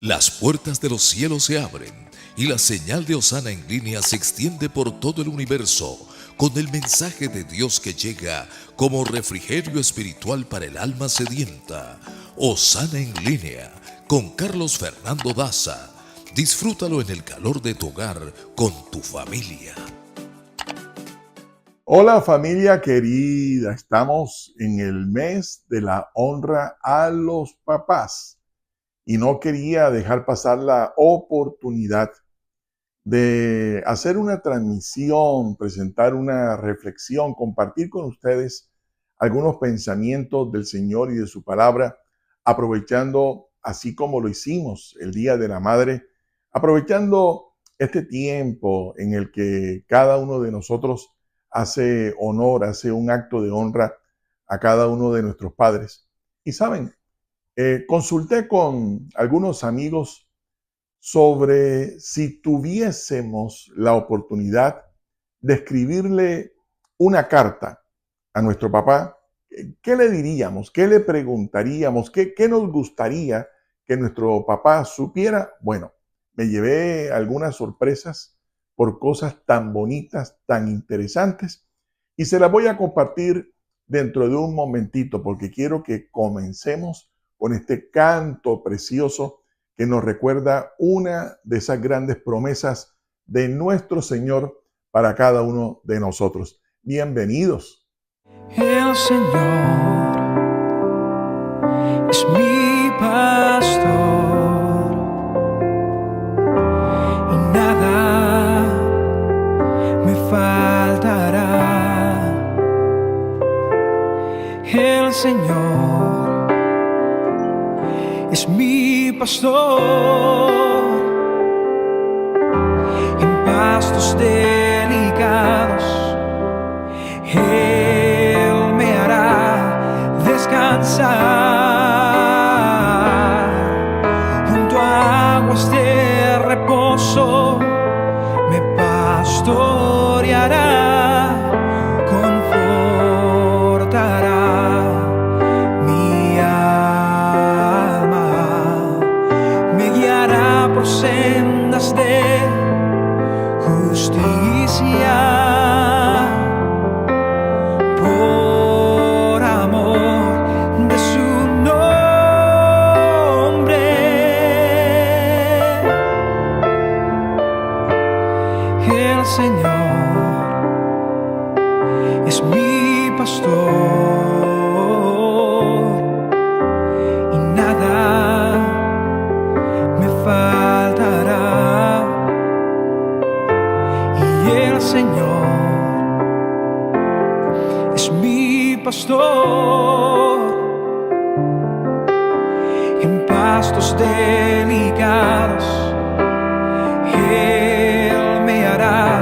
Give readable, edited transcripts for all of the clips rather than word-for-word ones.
Las puertas de los cielos se abren y la señal de Hosana en línea se extiende por todo el universo con el mensaje de Dios que llega como refrigerio espiritual para el alma sedienta. Hosana en línea con Carlos Fernando Daza. Disfrútalo en el calor de tu hogar con tu familia. Hola familia querida, estamos en el mes de la honra a los papás y no quería dejar pasar la oportunidad de hacer una transmisión, presentar una reflexión, compartir con ustedes algunos pensamientos del Señor y de su palabra, aprovechando, así como lo hicimos el Día de la Madre, aprovechando este tiempo en el que cada uno de nosotros hace honor, hace un acto de honra a cada uno de nuestros padres. Y saben, consulté con algunos amigos sobre si tuviésemos la oportunidad de escribirle una carta a nuestro papá. ¿Qué le diríamos? ¿Qué le preguntaríamos? ¿Qué nos gustaría que nuestro papá supiera? Bueno, me llevé algunas sorpresas por cosas tan bonitas, tan interesantes, y se las voy a compartir dentro de un momentito, porque quiero que comencemos con este canto precioso que nos recuerda una de esas grandes promesas de nuestro Señor para cada uno de nosotros. Bienvenidos. El Señor es mi pastor y nada me faltará. El Señor es mi pastor en pastos delicados. Él me hará descansar junto a aguas de reposo. Me pastoreará, confortará mi alma, me guiará por sendas de justicia. El Señor es mi pastor y nada me faltará. Y el Señor es mi pastor en pastos delicados. Él me hará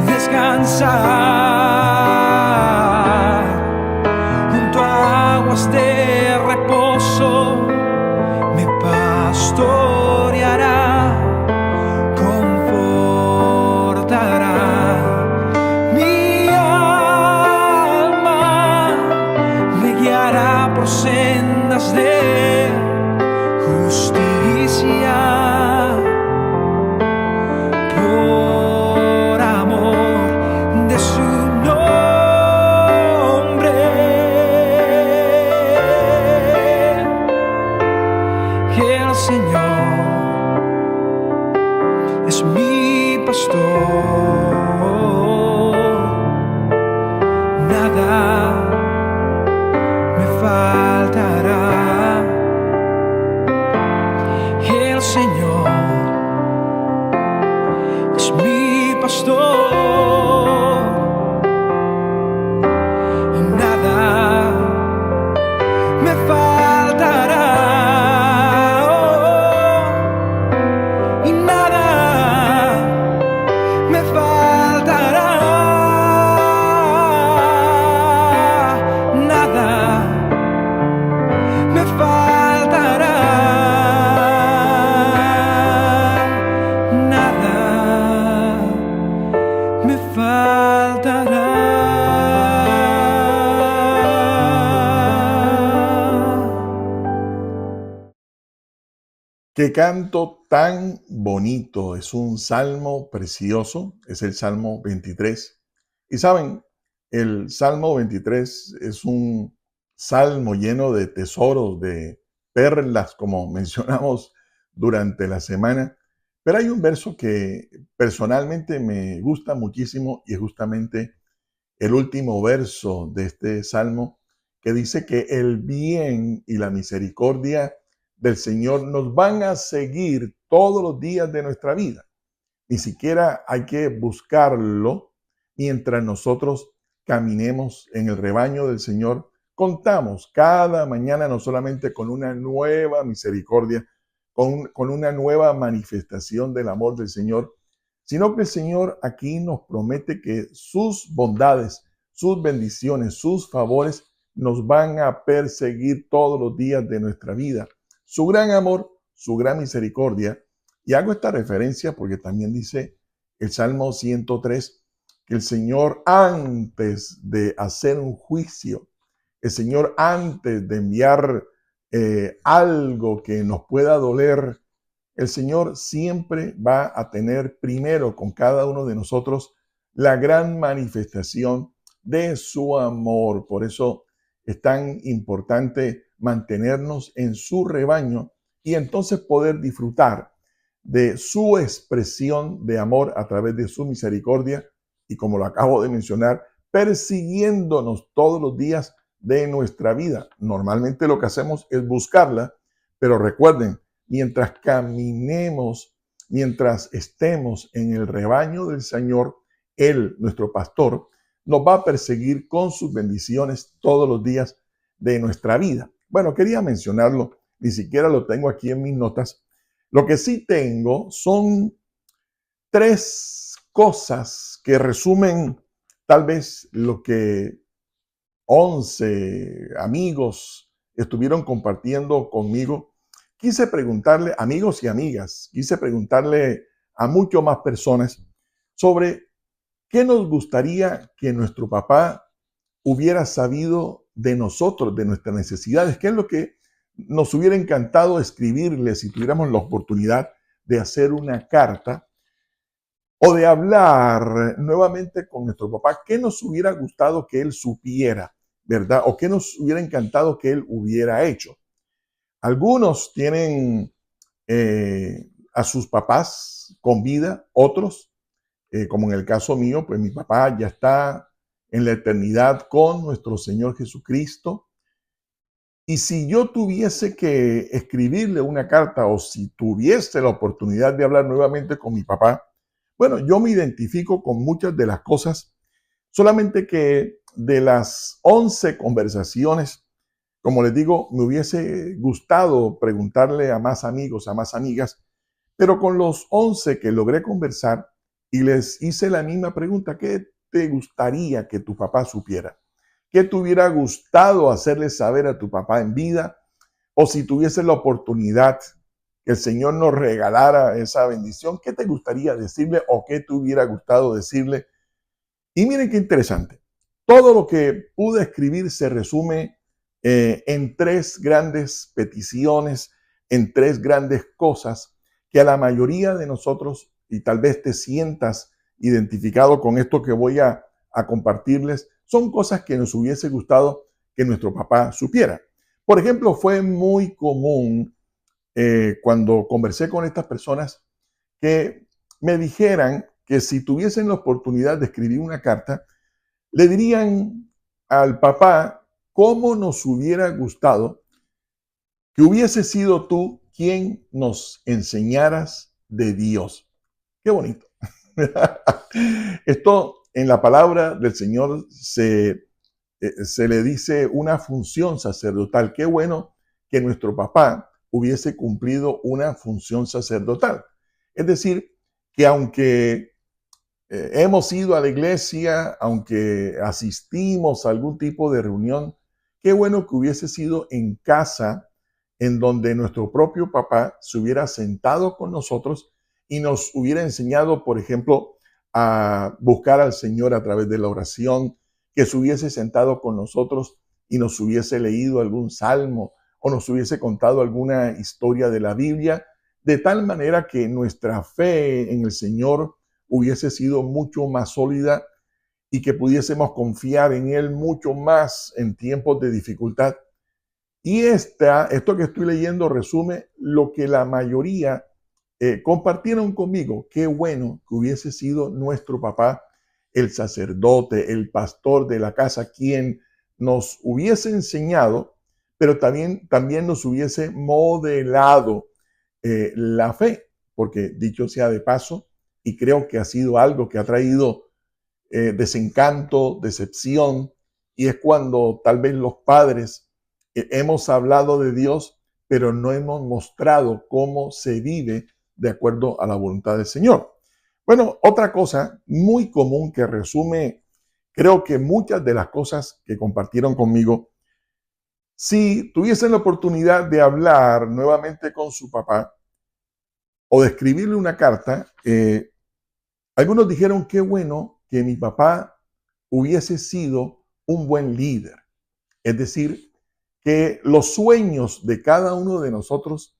descansar junto a aguas de reposo. Me pastoreará, confortará mi alma, me guiará por sendas de justicia. Por amor de su nombre, el Señor es mi pastor, nada me faltará. El Señor es mi pastor y nada me faltará. Y nada me faltará. Nada me faltará. Qué canto tan bonito. Es un salmo precioso. Es el Salmo 23. Y saben, el Salmo 23 es un salmo lleno de tesoros, de perlas, como mencionamos durante la semana. Pero hay un verso que personalmente me gusta muchísimo y es justamente el último verso de este salmo que dice que el bien y la misericordia del Señor nos van a seguir todos los días de nuestra vida. Ni siquiera hay que buscarlo mientras nosotros caminemos en el rebaño del Señor. Contamos cada mañana no solamente con una nueva misericordia, con una nueva manifestación del amor del Señor, sino que el Señor aquí nos promete que sus bondades, sus bendiciones, sus favores nos van a perseguir todos los días de nuestra vida. Su gran amor, su gran misericordia. Y hago esta referencia porque también dice el Salmo 103 que el Señor antes de hacer un juicio, el Señor antes de enviar algo que nos pueda doler, el Señor siempre va a tener primero con cada uno de nosotros la gran manifestación de su amor. Por eso es tan importante mantenernos en su rebaño y entonces poder disfrutar de su expresión de amor a través de su misericordia y, como lo acabo de mencionar, persiguiéndonos todos los días de nuestra vida. Normalmente lo que hacemos es buscarla, pero recuerden, mientras caminemos, mientras estemos en el rebaño del Señor, Él, nuestro pastor, nos va a perseguir con sus bendiciones todos los días de nuestra vida. Bueno, quería mencionarlo, ni siquiera lo tengo aquí en mis notas. Lo que sí tengo son 3 cosas que resumen tal vez lo que 11 amigos estuvieron compartiendo conmigo. Quise preguntarle, amigos y amigas, quise preguntarle a muchas más personas sobre qué nos gustaría que nuestro papá hubiera sabido de nosotros, de nuestras necesidades, qué es lo que nos hubiera encantado escribirle si tuviéramos la oportunidad de hacer una carta o de hablar nuevamente con nuestro papá. ¿Qué nos hubiera gustado que él supiera, verdad? ¿O qué nos hubiera encantado que él hubiera hecho? Algunos tienen a sus papás con vida, otros, como en el caso mío, pues mi papá ya está en la eternidad con nuestro Señor Jesucristo. Y si yo tuviese que escribirle una carta o si tuviese la oportunidad de hablar nuevamente con mi papá, bueno, yo me identifico con muchas de las cosas, solamente que de las 11 conversaciones, como les digo, me hubiese gustado preguntarle a más amigos, a más amigas, pero con los 11 que logré conversar y les hice la misma pregunta, ¿qué te gustaría que tu papá supiera? ¿Qué te hubiera gustado hacerle saber a tu papá en vida? O si tuviese la oportunidad que el Señor nos regalara esa bendición, ¿qué te gustaría decirle o qué te hubiera gustado decirle? Y miren qué interesante. Todo lo que pude escribir se resume en 3 grandes peticiones, en 3 grandes cosas que a la mayoría de nosotros, y tal vez te sientas identificado con esto que voy a compartirles, son cosas que nos hubiese gustado que nuestro papá supiera. Por ejemplo, fue muy común cuando conversé con estas personas que me dijeran que si tuviesen la oportunidad de escribir una carta, le dirían al papá cómo nos hubiera gustado que hubiese sido tú quien nos enseñaras de Dios. Qué bonito. Esto en la palabra del Señor se le dice una función sacerdotal. Qué bueno que nuestro papá hubiese cumplido una función sacerdotal. Es decir, que aunque hemos ido a la iglesia, aunque asistimos a algún tipo de reunión, qué bueno que hubiese sido en casa, en donde nuestro propio papá se hubiera sentado con nosotros y nos hubiera enseñado, por ejemplo, a buscar al Señor a través de la oración, que se hubiese sentado con nosotros y nos hubiese leído algún salmo o nos hubiese contado alguna historia de la Biblia de tal manera que nuestra fe en el Señor hubiese sido mucho más sólida y que pudiésemos confiar en Él mucho más en tiempos de dificultad. Y esto que estoy leyendo resume lo que la mayoría compartieron conmigo. Qué bueno que hubiese sido nuestro papá, el sacerdote, el pastor de la casa, quien nos hubiese enseñado, pero también nos hubiese modelado la fe, porque dicho sea de paso, y creo que ha sido algo que ha traído desencanto, decepción, y es cuando tal vez los padres hemos hablado de Dios, pero no hemos mostrado cómo se vive de acuerdo a la voluntad del Señor. Bueno, otra cosa muy común que resume, creo que muchas de las cosas que compartieron conmigo, si tuviesen la oportunidad de hablar nuevamente con su papá o de escribirle una carta, algunos dijeron qué bueno que mi papá hubiese sido un buen líder. Es decir, que los sueños de cada uno de nosotros,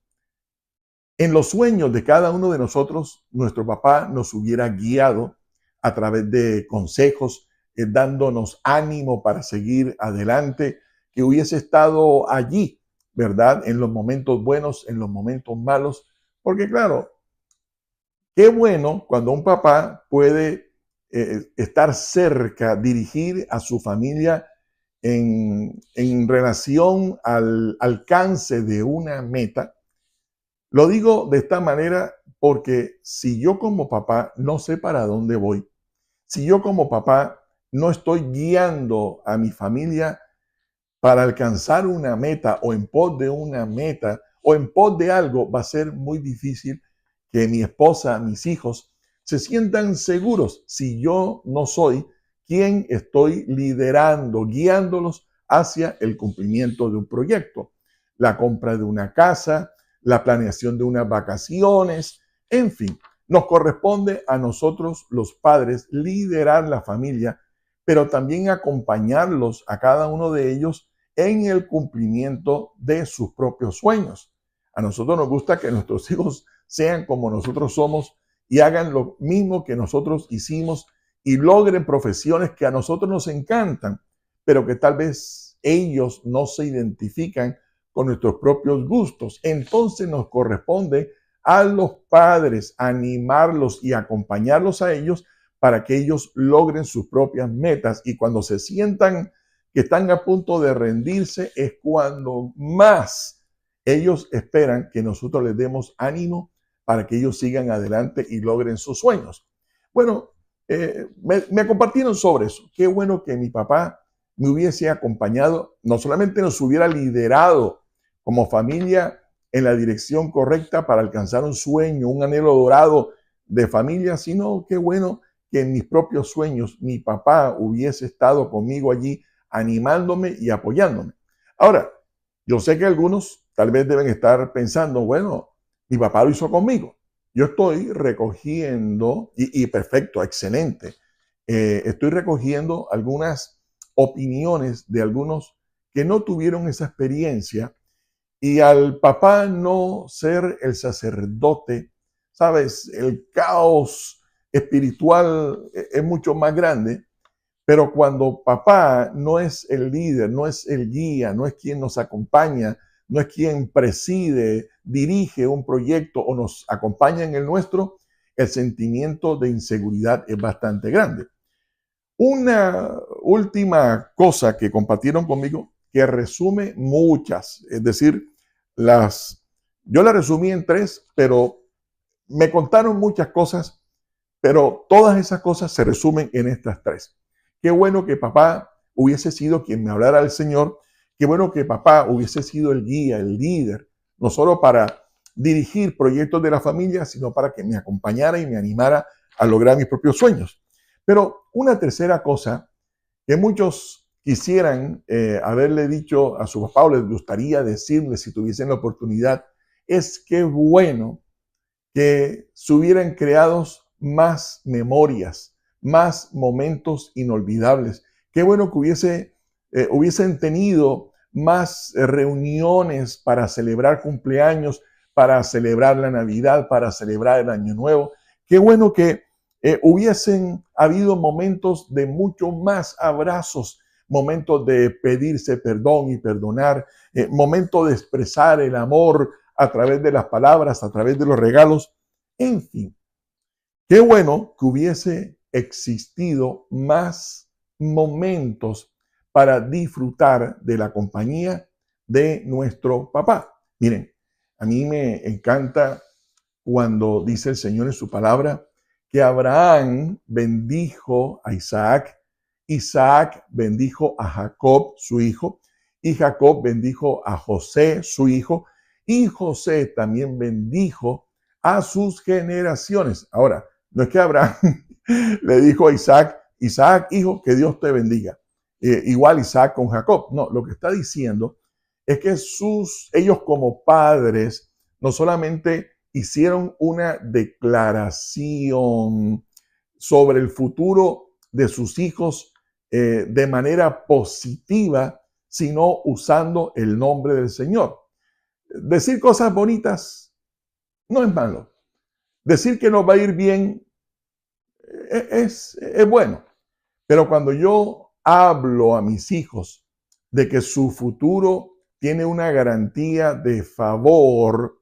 en los sueños de cada uno de nosotros, nuestro papá nos hubiera guiado a través de consejos, dándonos ánimo para seguir adelante, que hubiese estado allí, ¿verdad? En los momentos buenos, en los momentos malos, porque claro, qué bueno cuando un papá puede estar cerca, dirigir a su familia en relación al alcance de una meta. Lo digo de esta manera porque si yo como papá no sé para dónde voy, si yo como papá no estoy guiando a mi familia para alcanzar una meta o en pos de una meta o en pos de algo, va a ser muy difícil que mi esposa, mis hijos, se sientan seguros si yo no soy quien estoy liderando, guiándolos hacia el cumplimiento de un proyecto, la compra de una casa, la planeación de unas vacaciones, en fin, nos corresponde a nosotros los padres liderar la familia, pero también acompañarlos a cada uno de ellos en el cumplimiento de sus propios sueños. A nosotros nos gusta que nuestros hijos sean como nosotros somos y hagan lo mismo que nosotros hicimos y logren profesiones que a nosotros nos encantan, pero que tal vez ellos no se identifican con nuestros propios gustos. Entonces nos corresponde a los padres animarlos y acompañarlos a ellos para que ellos logren sus propias metas, y cuando se sientan que están a punto de rendirse es cuando más ellos esperan que nosotros les demos ánimo para que ellos sigan adelante y logren sus sueños. Bueno, me compartieron sobre eso. Qué bueno que mi papá me hubiese acompañado, no solamente nos hubiera liderado como familia en la dirección correcta para alcanzar un sueño, un anhelo dorado de familia, sino qué bueno que en mis propios sueños mi papá hubiese estado conmigo allí animándome y apoyándome. Ahora, yo sé que algunos tal vez deben estar pensando, bueno, mi papá lo hizo conmigo. Yo estoy recogiendo, y perfecto, excelente, estoy recogiendo algunas opiniones de algunos que no tuvieron esa experiencia, y al papá no ser el sacerdote, sabes, el caos espiritual es mucho más grande. Pero cuando papá no es el líder, no es el guía, no es quien nos acompaña, no es quien preside, dirige un proyecto o nos acompaña en el nuestro, el sentimiento de inseguridad es bastante grande. Una última cosa que compartieron conmigo que resume muchas, es decir, yo la resumí en 3, pero me contaron muchas cosas, pero todas esas cosas se resumen en estas 3. Qué bueno que papá hubiese sido quien me hablara del Señor. Qué bueno que papá hubiese sido el guía, el líder, no solo para dirigir proyectos de la familia, sino para que me acompañara y me animara a lograr mis propios sueños. Pero una tercera cosa que muchos quisieran haberle dicho a su papá o les gustaría decirle si tuviesen la oportunidad, es qué bueno que se hubieran creado más memorias, más momentos inolvidables. Qué bueno que hubiesen tenido más reuniones para celebrar cumpleaños, para celebrar la Navidad, para celebrar el Año Nuevo. Qué bueno que hubiesen habido momentos de mucho más abrazos, momentos de pedirse perdón y perdonar, momentos de expresar el amor a través de las palabras, a través de los regalos. En fin, qué bueno que hubiese existido más momentos para disfrutar de la compañía de nuestro papá. Miren, a mí me encanta cuando dice el Señor en su palabra que Abraham bendijo a Isaac, Isaac bendijo a Jacob, su hijo, y Jacob bendijo a José, su hijo, y José también bendijo a sus generaciones. Ahora, no es que Abraham le dijo a Isaac, Isaac, hijo, que Dios te bendiga. Igual Isaac con Jacob. No, lo que está diciendo es que ellos como padres no solamente hicieron una declaración sobre el futuro de sus hijos de manera positiva, sino usando el nombre del Señor. Decir cosas bonitas no es malo. Decir que nos va a ir bien es bueno. Pero cuando yo hablo a mis hijos de que su futuro tiene una garantía de favor,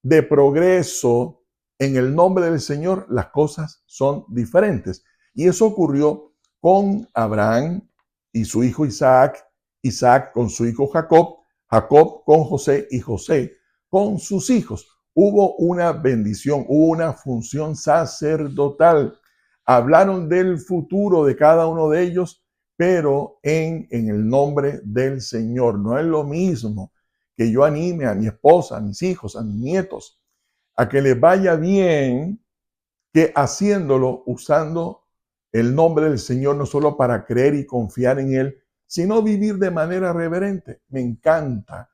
de progreso en el nombre del Señor, las cosas son diferentes. Y eso ocurrió con Abraham y su hijo Isaac, Isaac con su hijo Jacob, Jacob con José y José con sus hijos. Hubo una bendición, hubo una función sacerdotal. Hablaron del futuro de cada uno de ellos, pero en el nombre del Señor. No es lo mismo que yo anime a mi esposa, a mis hijos, a mis nietos, a que les vaya bien, que haciéndolo usando el nombre del Señor, no solo para creer y confiar en Él, sino vivir de manera reverente. Me encanta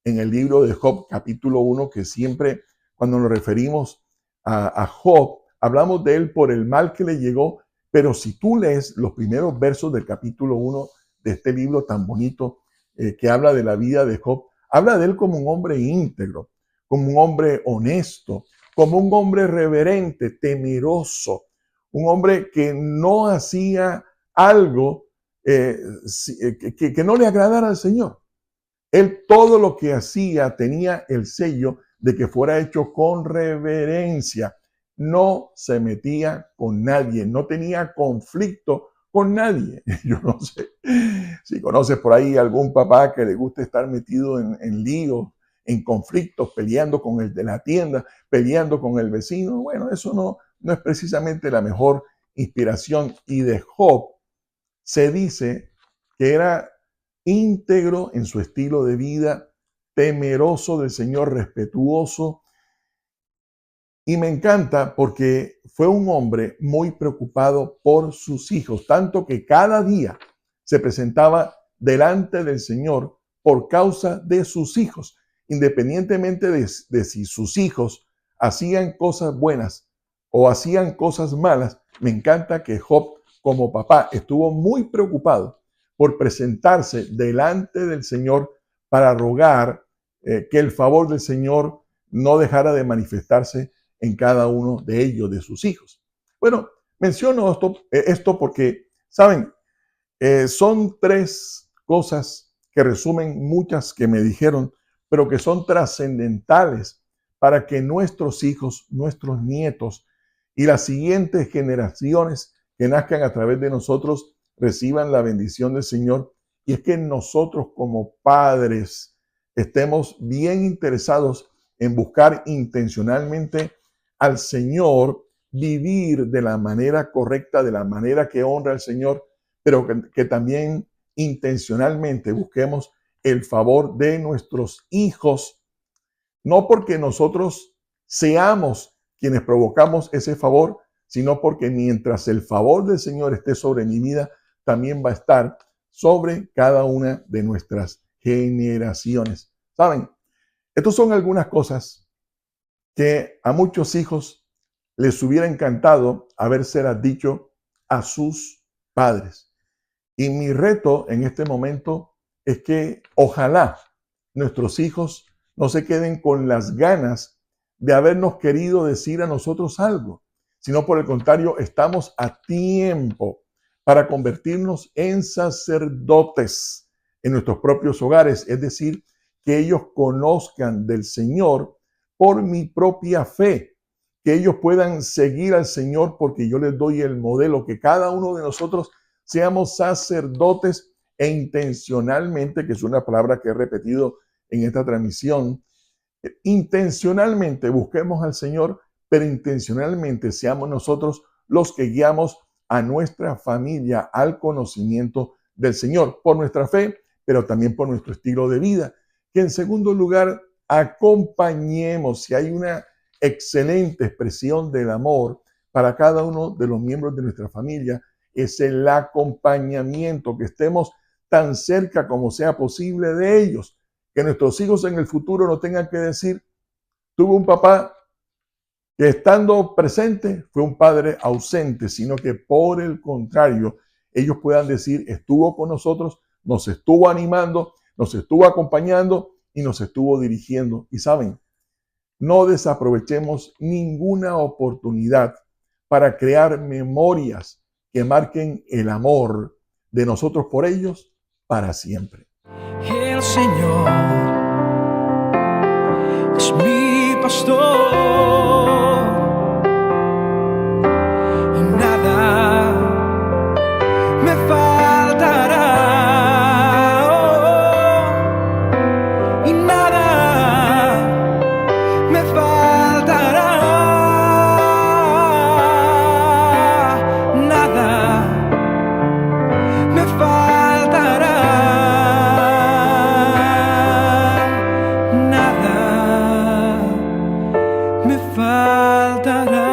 en el libro de Job, capítulo 1, que siempre cuando nos referimos a Job, hablamos de él por el mal que le llegó, pero si tú lees los primeros versos del capítulo 1 de este libro tan bonito que habla de la vida de Job, habla de él como un hombre íntegro, como un hombre honesto, como un hombre reverente, temeroso, un hombre que no hacía algo que no le agradara al Señor. Él todo lo que hacía tenía el sello de que fuera hecho con reverencia. No se metía con nadie, no tenía conflicto con nadie. Yo no sé si conoces por ahí algún papá que le guste estar metido en líos, en conflictos, peleando con el de la tienda, peleando con el vecino. Bueno, eso no es precisamente la mejor inspiración. Y de Job se dice que era íntegro en su estilo de vida, temeroso del Señor, respetuoso. Y me encanta porque fue un hombre muy preocupado por sus hijos, tanto que cada día se presentaba delante del Señor por causa de sus hijos, independientemente de si sus hijos hacían cosas buenas o hacían cosas malas. Me encanta que Job, como papá, estuvo muy preocupado por presentarse delante del Señor para rogar que el favor del Señor no dejara de manifestarse en cada uno de ellos, de sus hijos. Bueno, menciono esto porque, ¿saben? Son tres cosas que resumen muchas que me dijeron, pero que son trascendentales para que nuestros hijos, nuestros nietos y las siguientes generaciones que nazcan a través de nosotros reciban la bendición del Señor. Y es que nosotros como padres estemos bien interesados en buscar intencionalmente al Señor, vivir de la manera correcta, de la manera que honra al Señor, pero que también intencionalmente busquemos el favor de nuestros hijos, no porque nosotros seamos quienes provocamos ese favor, sino porque mientras el favor del Señor esté sobre mi vida, también va a estar sobre cada una de nuestras generaciones. ¿Saben? Estas son algunas cosas que a muchos hijos les hubiera encantado habérselas dicho a sus padres. Y mi reto en este momento es que ojalá nuestros hijos no se queden con las ganas de habernos querido decir a nosotros algo, sino por el contrario, estamos a tiempo para convertirnos en sacerdotes en nuestros propios hogares, es decir, que ellos conozcan del Señor por mi propia fe, que ellos puedan seguir al Señor porque yo les doy el modelo, que cada uno de nosotros seamos sacerdotes e intencionalmente, que es una palabra que he repetido en esta transmisión, intencionalmente busquemos al Señor, pero intencionalmente seamos nosotros los que guiamos a nuestra familia al conocimiento del Señor, por nuestra fe, pero también por nuestro estilo de vida. Que en segundo lugar, acompañemos, si hay una excelente expresión del amor para cada uno de los miembros de nuestra familia, es el acompañamiento, que estemos tan cerca como sea posible de ellos, que nuestros hijos en el futuro no tengan que decir, tuve un papá que estando presente fue un padre ausente, sino que por el contrario, ellos puedan decir, estuvo con nosotros, nos estuvo animando, nos estuvo acompañando y nos estuvo dirigiendo. Y saben, no desaprovechemos ninguna oportunidad para crear memorias que marquen el amor de nosotros por ellos para siempre. El Señor es mi pastor y nada me faltará. Y nada me faltará. Nada me faltará. Nada me faltará.